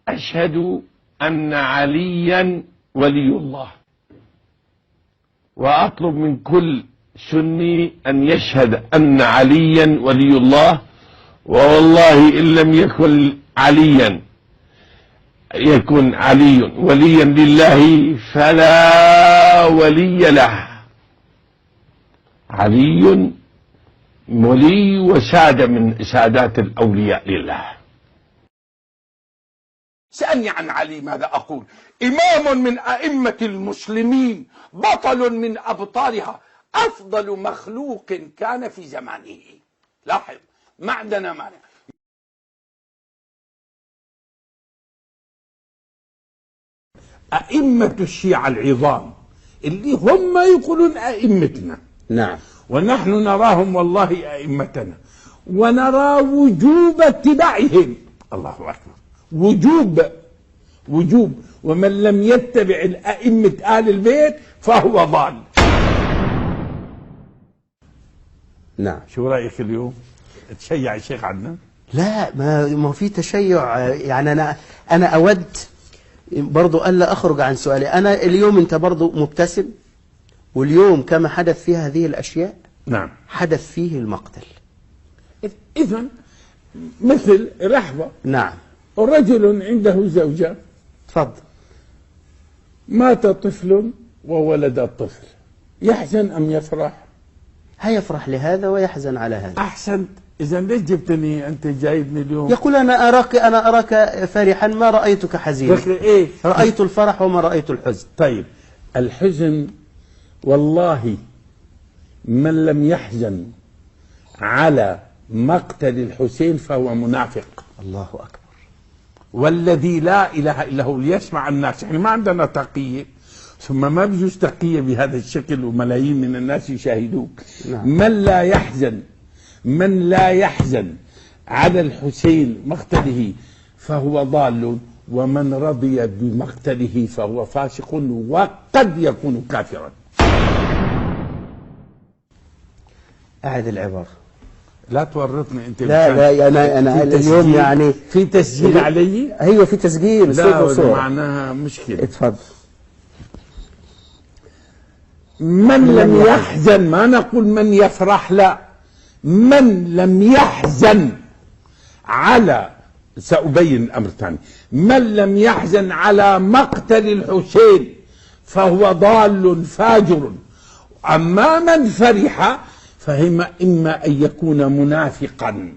أشهد أن عليا ولي الله، وأطلب من كل سني أن يشهد أن عليا ولي الله، ووالله إن لم يكن عليا يكن علي وليا لله فلا ولي له. علي ولي وسادة من سادات الأولياء لله. سألني عن علي ماذا أقول؟ إمام من أئمة المسلمين، بطل من أبطالها، أفضل مخلوق كان في زمانه. لاحظ، ما عندنا مانع. أئمة الشيعة العظام اللي هم يقولون أئمتنا، نعم، ونحن نراهم والله أئمتنا، ونرى وجوب اتباعهم. الله أكبر، وجوب، ومن لم يتبع الأئمة آل البيت فهو ضال. نعم. شو رأيك اليوم؟ تشيع الشيخ عدنان؟ لا، ما في تشيع. يعني أنا أود برضو ألا أخرج عن سؤالي. أنا اليوم أنت برضو مبتسم، واليوم كما حدث في هذه الأشياء نعم حدث فيه المقتل. إذن مثل لحظة، نعم، رجل عنده زوجة، تفضل، مات طفل وولد الطفل، يحزن أم يفرح؟ هيفرح لهذا ويحزن على هذا. أحسنت. إذا ليش جبتني أنت جايبني اليوم؟ يقول أنا أراك فرحا ما رأيتك حزينا. إيه؟ رأيت الفرح وما رأيت الحزن. طيب، الحزن والله من لم يحزن على مقتل الحسين فهو منافق. الله أكبر. والذي لا إله إلا هو ليسمع الناس. احنا ما عندنا تقية، ثم ما بيجوز تقية بهذا الشكل وملايين من الناس يشاهدوك. نعم. من لا يحزن على الحسين مقتله فهو ضال، ومن رضي بمقتله فهو فاسق وقد يكون كافرا. أعد العبارة. لا تورطني انت. لا أنا اليوم يعني في تسجيل علي. أيوة في تسجيل صوت وصورة. معناها مشكلة. اتفضل. من لم يحزن، ما نقول من يفرح، لا، من لم يحزن على، سأبين الأمر الثاني، من لم يحزن على مقتل الحسين فهو ضال فاجر. أما من فرح فهم إما أن يكون منافقا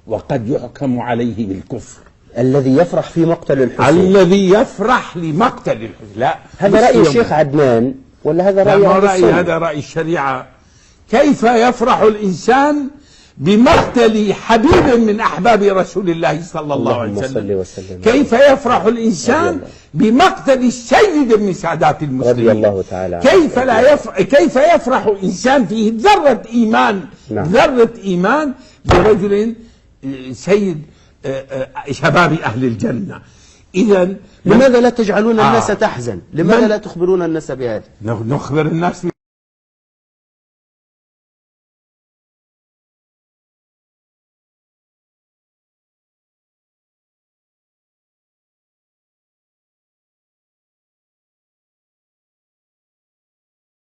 وقد يحكم عليه بالكفر. الذي يفرح في مقتل الحسين، الذي يفرح لمقتل الحسين. لا، هذا رأي الشيخ عدنان ولا هذا رأي أهل السنة؟ هذا رأي الشريعة. كيف يفرح الإنسان بمقتل حبيب من أحباب رسول الله صلى الله عليه وسلم؟ كيف يفرح الإنسان بمقتل السيد من سادات المسلمين رضي الله تعالى عنه؟ كيف يفرح الإنسان فيه ذرة إيمان، نعم، ذرة إيمان برجل سيد شباب أهل الجنة؟ إذا لماذا لا تجعلون الناس تحزن؟ لماذا لا تخبرون الناس بهذا؟ نخبر الناس